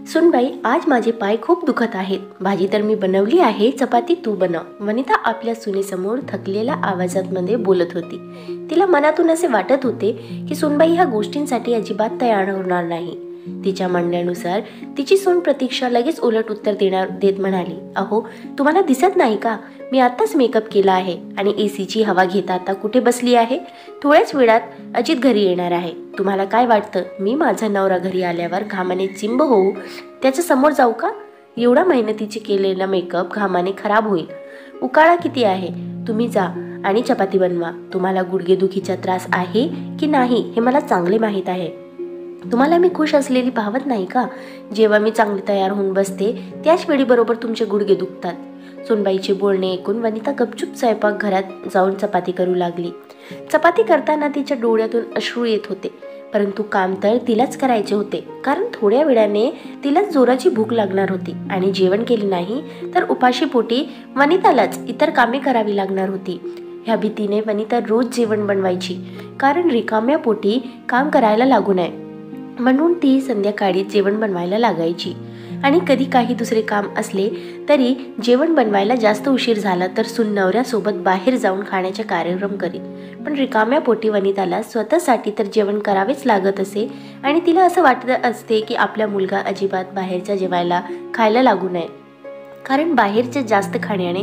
सुनबाई, आज माझे पाय खूप दुखत आहेत. भाजी तर मी बनवली आहे, चपाती तू बनव. वनिता आपल्या सुनेसमोर थकलेल्या आवाजात मध्ये बोलत होती. तिला मनातून असे वाटत होते की सुनबाई ह्या गोष्टींसाठी अजिबात तयार होणार नाही. तिच्या म्हणण्यानुसार तिची सून प्रतीक्षा लगेच उलट उत्तर देत म्हणाली, अहो तुम्हाला दिसत नाही का, मी आत्ताच मेकअप केला आहे आणि एसीची हवा घेता आता कुठे बसली आहे. थोड्याच वेळात अजित घरी येणार आहे. तुम्हाला काय वाटतं, मी माझा नवरा घरी आल्यावर घामाने चिंब होऊ त्याच्या समोर जाऊ का? एवढा मेहनतीचे केलेला मेकअप घामाने खराब होईल. उकाळा किती आहे, तुम्ही जा आणि चपाती बनवा. तुम्हाला गुडघेदुखीचा त्रास आहे की नाही हे मला चांगले माहीत आहे. तुम्हाला मी खुश असलेली पाहत नाही का? जेव्हा मी चांगली तयार होऊन बसते त्याच वेळी बरोबर तुमचे गुडघे दुखतात. सुनबाईचे बोलणे ऐकून वनिता गपचूप स्वयंपाक घरात जाऊन चपाती करू लागली. चपाती करताना तिच्या डोळ्यातून अश्रू येत होते, परंतु काम तर तिलाच करायचे होते, कारण थोड्या वेळाने तिला जोराची भूक लागणार होती आणि जेवण केले नाही तर उपाशी पोटी वनितालाच इतर कामे करावी लागणार होती. ह्या भीतीने वनिता रोज जेवण बनवायची, कारण रिकाम्या पोटी काम करायला लागू नये म्हणून ती संध्याकाळी जेवण बनवायला लागायची. आणि कधी काही दुसरे काम असले तरी जेवण बनवायला जास्त उशीर झाला तर सून नवऱ्यासोबत बाहेर जाऊन खाण्याचे कार्यक्रम करीत. पण रिकाम्या पोटी वनिताला स्वतःसाठी तर जेवण करावेच लागत असे आणि तिला असं वाटत असते की आपला मुलगा अजिबात बाहेरच्या जेवायला खायला लागू नये, कारण बाहेरचे जास्त खाण्याने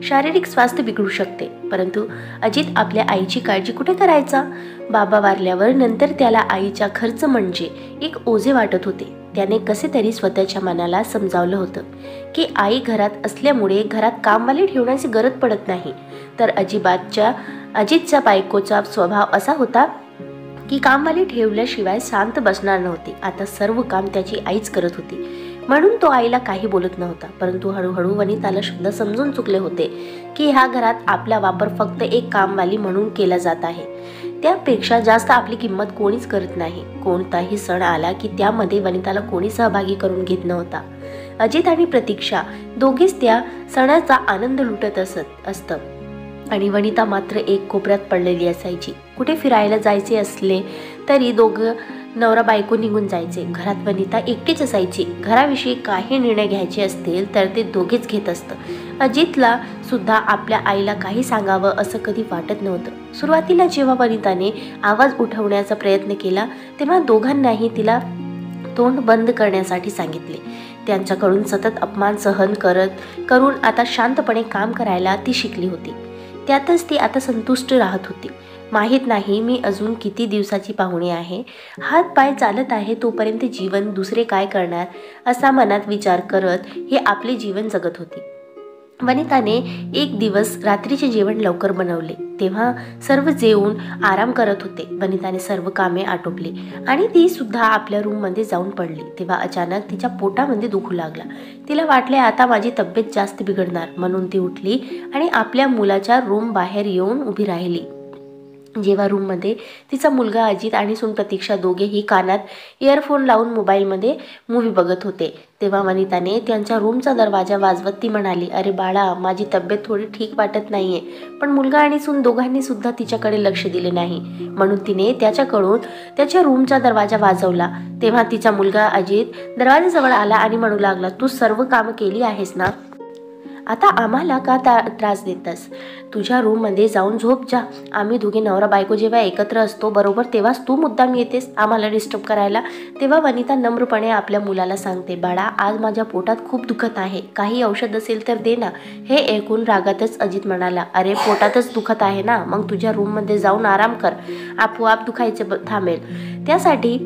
शारीरिक स्वास्थ्य बिघडू शकते. परंतु अजित आपल्या आईची काळजी कुठे करायचा? बाबा वारल्यावर नंतर त्याला आईचा खर्च म्हणजे एक ओझे वाटत होते. त्याने कसे तरी स्वतःच्या मनाला समजावलं होतं की आई घरात असल्यामुळे घरात कामवाले ठेवण्याची गरज पडत नाही. तर अजितच्या बायकोचा स्वभाव असा होता की कामवाली ठेवल्याशिवाय शांत बसणार नव्हती. आता सर्व काम त्याची आईच करत होती, म्हणून तो आईला काही बोलत नव्हता. परंतु हळूहळू वनिताला सुद्धा समजून चुकले होते की ह्या घरात आपला वापर फक्त एक कामवाली म्हणून केला जात आहे. त्यापेक्षा जास्त आपली किंमत कोणीच करत नाही. कोणताही सण आला की त्यामध्ये वनिताला कोणी सहभागी करून घेत नव्हता. अजित आणि प्रतीक्षा दोघेच त्या सणाचा आनंद लुटत असतं आणि वनिता मात्र एक कोपऱ्यात पडलेली असायची. कुठे फिरायला जायचे असले तरी दोघं नवरा बायको निघून जायचे. घरात वनिता एकटीच असायची. घराविषयी काही निर्णय घ्यायचे असतील तर ते दोघेच घेत असतं. अजितला सुद्धा आपल्या आईला काही सांगावं असं कधी वाटत नव्हतं. सुरुवातीला जेव्हा वनिताने आवाज उठवण्याचा प्रयत्न केला तेव्हा दोघांनाही तिला तोंड बंद करण्यासाठी सांगितले. त्यांच्याकडून सतत अपमान सहन करून आता शांतपणे काम करायला ती शिकली होती. त्यातच ती आता संतुष्ट राहत होती. माहीत नाही मी अजून किती दिवसाची पाहुणी आहे, हात पाय चालत आहे तोपर्यंत जीवन दुसरे काय करणार असा मनात विचार करत हे आपले जीवन जगत होती. वनिताने एक दिवस रात्रीचे जेवण लवकर बनवले. तेव्हा सर्व जेवून आराम करत होते. वनिताने सर्व कामे आटोपली आणि ती सुद्धा आपल्या रूममध्ये जाऊन पडली. तेव्हा अचानक तिच्या पोटामध्ये दुखू लागला. तिला वाटले आता माझी तब्येत जास्त बिघडणार, म्हणून ती उठली आणि आपल्या मुलाच्या रूम बाहेर येऊन उभी राहिली. जेव्हा रूममध्ये तिचा मुलगा अजित आणि सून प्रतीक्षा दोघेही कानात इयरफोन लावून मोबाईलमध्ये मूव्ही बघत होते, तेव्हा वनिताने त्यांच्या रूमचा दरवाजा वाजवत ती म्हणाली, अरे बाळा, माझी तब्येत थोडी ठीक वाटत नाहीये. पण मुलगा आणि सून दोघांनी सुद्धा तिच्याकडे लक्ष दिले नाही, म्हणून तिने त्याच्याकडून त्याच्या रूमचा दरवाजा वाजवला. तेव्हा तिचा मुलगा अजित दरवाजाजवळ आला आणि म्हणू लागला, तू सर्व कामं केली आहेस ना, आता आम्हाला का त्रास देतस? तुझ्या रूममध्ये जाऊन झोप जा. आम्ही दोघे नवरा बायको जेव्हा एकत्र असतो बरोबर तेव्हाच तू मुद्दाम येतेस आम्हाला डिस्टर्ब करायला. तेव्हा वनिता नम्रपणे आपल्या मुलाला सांगते, बाळा, आज माझ्या पोटात खूप दुखत आहे, काही औषध असेल तर दे ना. हे ऐकून रागातच अजित म्हणाला, अरे पोटातच दुखत आहे ना, मग तुझ्या रूममध्ये जाऊन आराम कर, आपोआप दुखायचे थांबेल. त्यासाठी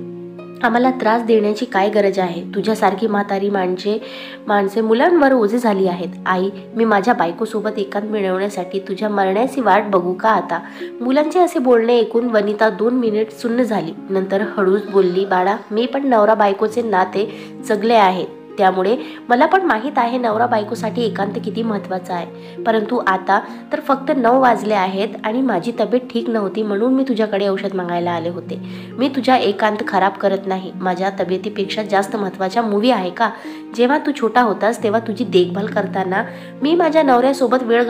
आम्हाला त्रास देण्याची काय गरज आहे? तुझ्यासारखी म्हातारी माणसे मुलांवर ओझे झाली आहेत. आई, मी माझ्या बायकोसोबत एकांत मिळवण्यासाठी तुझ्या मरण्याची वाट बघू का आता? मुलांचे असे बोलणे ऐकून वनिता 2 मिनिट सुन्न झाली. नंतर हळूच बोलली, बाळा, मी पण नवरा बायकोचे नाते जगले आहेत, त्यामुळे मला पण माहीत आहे नवरा बायकोसाठी एकांत किती महत्त्वाचा आहे. परंतु आता तर फक्त 9 वाजले आहेत आणि माझी तब्येत ठीक नव्हती, म्हणून मी तुझ्याकडे औषध मागायला आले होते. मी तुझा एकांत खराब करत नाही. माझ्या तब्येतीपेक्षा जास्त महत्त्वाच्या मूवी आहे का? जेव्हा तू छोटा होतास तेव्हा तुझी देखभाल करताना मी माझ्या नवऱ्यासोबत वेळ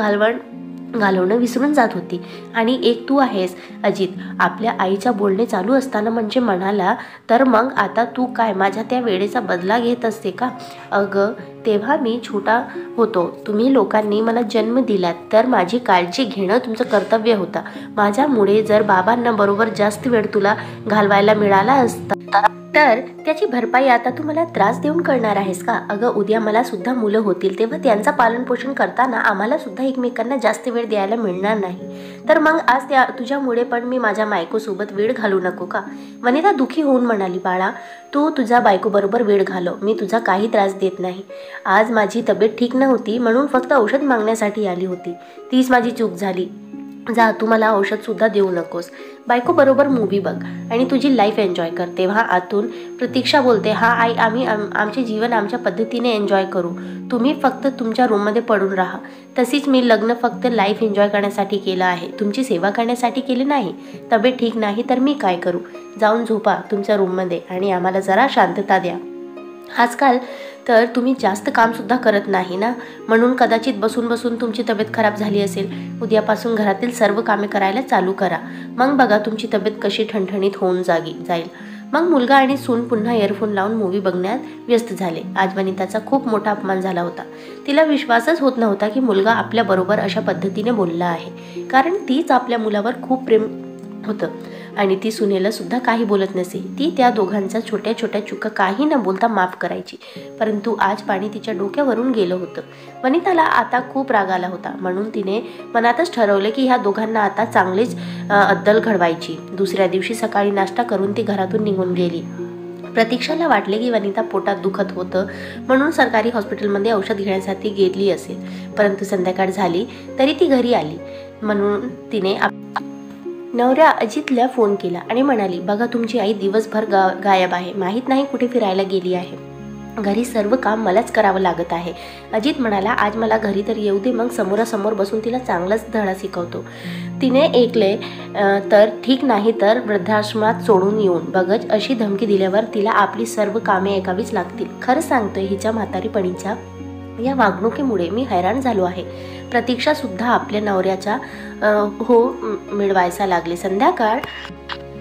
घालवणं विसरून जात होती. आणि एक तू आहेस. अजित आपल्या आईच्या बोलणे चालू असताना म्हणजे म्हणाला, तर मग आता तू काय माझ्या त्या वेळेचा बदला घेत असते का? अगं तेव्हा मी छोटा होतो. तुम्ही लोकांनी मला जन्म दिलात तर माझी काळजी घेणं तुमचं कर्तव्य होतं. माझ्यामुळे जर बाबांना बरोबर जास्त वेळ तुला घालवायला मिळाला असता तर त्याची भरपाई आता तू मला त्रास देऊन करणार आहेस का? अगं उद्या मला सुद्धा मुलं होतील तेव्हा त्यांचं पालनपोषण करताना आम्हाला सुद्धा एकमेकांना जास्त वेळ द्यायला मिळणार नाही. तर मग आज तुझ्यामुळे पण मी माझ्या बायकोसोबत वेळ घालू नको का? वनिता दुःखी होऊन म्हणाली, बाळा तू तुझ्या बायकोबरोबर वेळ घालव. मी तुझा काही त्रास देत नाही. आज माझी तब्येत ठीक नव्हती म्हणून फक्त औषध मागण्यासाठी आली होती. तीच माझी चूक झाली. जा तू मला औषधसुद्धा देऊ नकोस. बायकोबरोबर मूवी बघ आणि तुझी लाईफ एन्जॉय कर. तेव्हा आतून प्रतीक्षा बोलते, हा आई आम्ही आमचे जीवन आमच्या पद्धतीने एन्जॉय करू. तुम्ही फक्त तुमच्या रूममध्ये पडून राहा. तशीच मी लग्न फक्त लाईफ एन्जॉय करण्यासाठी केलं आहे, तुमची सेवा करण्यासाठी केली नाही. तब्येत ठीक नाही तर मी काय करू? जाऊन झोपा तुमच्या रूममध्ये आणि आम्हाला जरा शांतता द्या. आजकाल तर तुम्ही जास्त कामसुद्धा करत नाही ना, म्हणून कदाचित बसून बसून तुमची तब्येत खराब झाली असेल. उद्यापासून घरातील सर्व कामे करायला चालू करा. मग बघा तुमची तब्येत कशी ठणठणीत होऊन जाईल. मग मुलगा आणि सून पुन्हा इयरफोन लावून मूवी बघण्यात व्यस्त झाले. आज वनिताचा खूप मोठा अपमान झाला होता. तिला विश्वासच होत नव्हता की मुलगा आपल्याबरोबर अशा पद्धतीने बोलला आहे. कारण तीच आपल्या मुलावर खूप प्रेम होतं आणि ती सुनेला सुद्धा काही बोलत नसे. ती त्या दोघांच्या छोट्या छोट्या चुका काही न बोलता माफ करायची. परंतु आज पाणी तिच्या डोक्यावरून गेलं होतं. वनिताला आता खूप राग आला होता. म्हणून तिने मनातच ठरवलं की ह्या दोघांना आता चांगलीच अद्दल घडवायची. दुसऱ्या दिवशी सकाळी नाश्ता करून ती घरातून निघून गेली. प्रतीक्षाला वाटले की वनिता पोटात दुखत होतं म्हणून सरकारी हॉस्पिटलमध्ये औषध घेण्यासाठी गेली असेल. परंतु संध्याकाळ झाली तरी ती घरी आली. म्हणून तिने नवऱ्या अजितला फोन केला आणि म्हणाली, बघा तुमची आई दिवसभर गायब आहे. माहीत नाही कुठे फिरायला गेली आहे. घरी सर्व काम मलाच करावं लागत आहे. अजित म्हणाला, आज मला घरी तर येऊ दे, मग समोरासमोर बसून तिला चांगलाच धडा शिकवतो. तिने ऐकले तर ठीक, नाही तर वृद्धाश्रमात सोडून येऊन बघच अशी धमकी दिल्यावर तिला आपली सर्व कामे ऐकावीच लागतील. खरं सांगतोय, हिच्या म्हातारीपणीच्या या वागणुकीमुळे मी हैराण झालो आहे. प्रतीक्षा सुद्धा आपल्या नवऱ्याचा मिळवायचा लागले. संध्याकाळ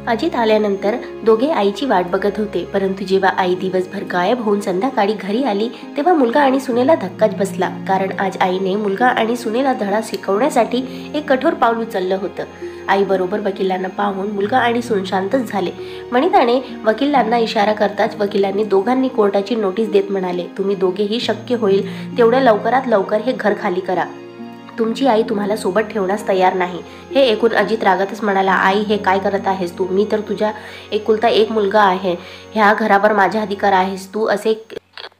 अजित आल्यानंतर दोघे आईची वाट बघत होते. परंतु जेव्हा आई दिवसभर गायब होऊन संध्याकाळी घरी आली तेव्हा मुलगा आणि सुनेला धक्काच बसला. कारण आज आईने मुलगा आणि सुनेला धडा शिकवण्यासाठी एक कठोर पाऊल उचललं होतं. आई बरोबर वकिलांना पाहून मुलगा आणि सून शांतच झाले. वनिताने वकिलांना इशारा करताच वकिलांनी दोघांनी कोर्टाची नोटीस देत म्हणाले, तुम्ही दोघेही शक्य होईल तेवढ्या लवकरात लवकर हे घर खाली करा. तुमची आई तुम्हाला सोबत ठेवण्यास तयार नाही. हे ऐकून अजित रागातच म्हणाला, आई हे काय करत आहेस तू? मी तर तुझ्या एकुलता एक मुलगा आहे. ह्या घरावर माझा अधिकार आहेस. तू असे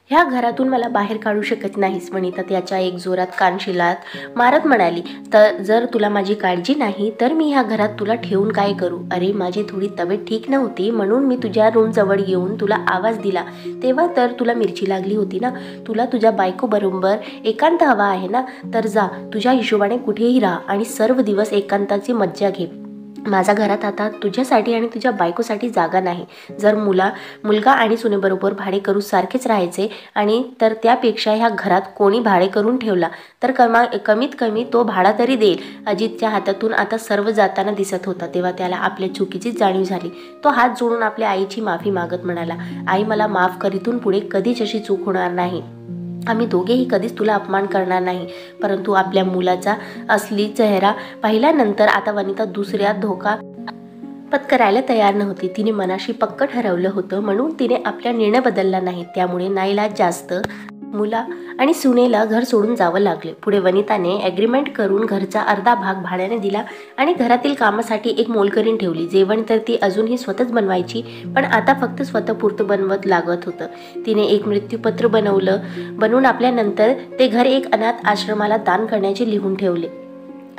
ह्या घरातून मला बाहेर काढू शकत नाहीस. वनिता त्याच्या एक जोरात कानशिलात मारत म्हणाली, तर जर तुला माझी काळजी नाही तर मी ह्या घरात तुला ठेवून काय करू? अरे माझी थोडी तब्येत ठीक नव्हती म्हणून मी तुझ्या रूम जवळ येऊन तुला आवाज दिला. तेव्हा तर तुला मिरची लागली होती ना. तुला तुझ्या बायको बरोबर एकांत हवा आहे ना, तर जा तुझ्या हिशोबाने कुठेही राहा आणि सर्व दिवस एकांताची मज्जा घे. माझ्या घरात आता तुझ्यासाठी आणि तुझ्या बायकोसाठी जागा नाही. जर मुलगा आणि सुनेबरोबर भाडे करू सारखेच राहायचे आणि तर त्यापेक्षा ह्या घरात कोणी भाडे करून ठेवला तर कमीत कमी तो भाडा तरी देईल. अजितच्या हातातून आता सर्व जाताना दिसत होता. तेव्हा त्याला आपल्या चुकीची जाणीव झाली. तो हात जोडून आपल्या आईची माफी मागत म्हणाला, आई मला माफ कर. इथून पुढे कधीच अशी चूक होणार नाही. आम्ही दोघेही कधीच तुला अपमान करणार नाही. परंतु आपल्या मुलाचा असली चेहरा पाहिल्यानंतर आता वनिता दुसऱ्या धोका पत्करायला तयार नव्हती. तिने मनाशी पक्क ठरवलं होतं म्हणून तिने आपला निर्णय बदलला नाही. त्यामुळे नाईलाज जास्त मुला आणि सुनेला घर सोडून जावं लागले. पुढे वनिताने ॲग्रीमेंट करून घरचा अर्धा भाग भाड्याने दिला आणि घरातील कामासाठी एक मोलकरीण ठेवली. जेवण तर ती अजूनही स्वतःच बनवायची, पण आता फक्त स्वतःपुरतं बनवत लागत होतं. तिने एक मृत्यूपत्र बनवून आपल्यानंतर ते घर एक अनाथ आश्रमाला दान करण्याचे लिहून ठेवले.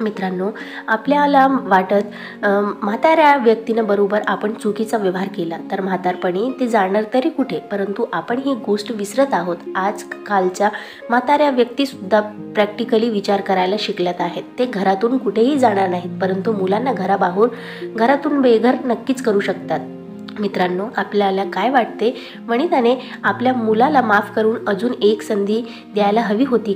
मित्रांनो, आपल्याला वाटत म्हाताऱ्या व्यक्तीनं बरोबर आपण चुकीचा व्यवहार केला तर म्हातारपणी ते जाणार तरी कुठे, परंतु आपण ही गोष्ट विसरत आहोत. आजकालच्या म्हाताऱ्या व्यक्तीसुद्धा प्रॅक्टिकली विचार करायला शिकल्यात आहेत. ते घरातून कुठेही जाणार नाहीत, परंतु मुलांना घरातून बेघर नक्कीच करू शकतात. मित्रांनो, आपल्याला काय वाटते? वनिताने आपल्या मुलाला माफ करून अजून एक संधी द्यायला हवी होती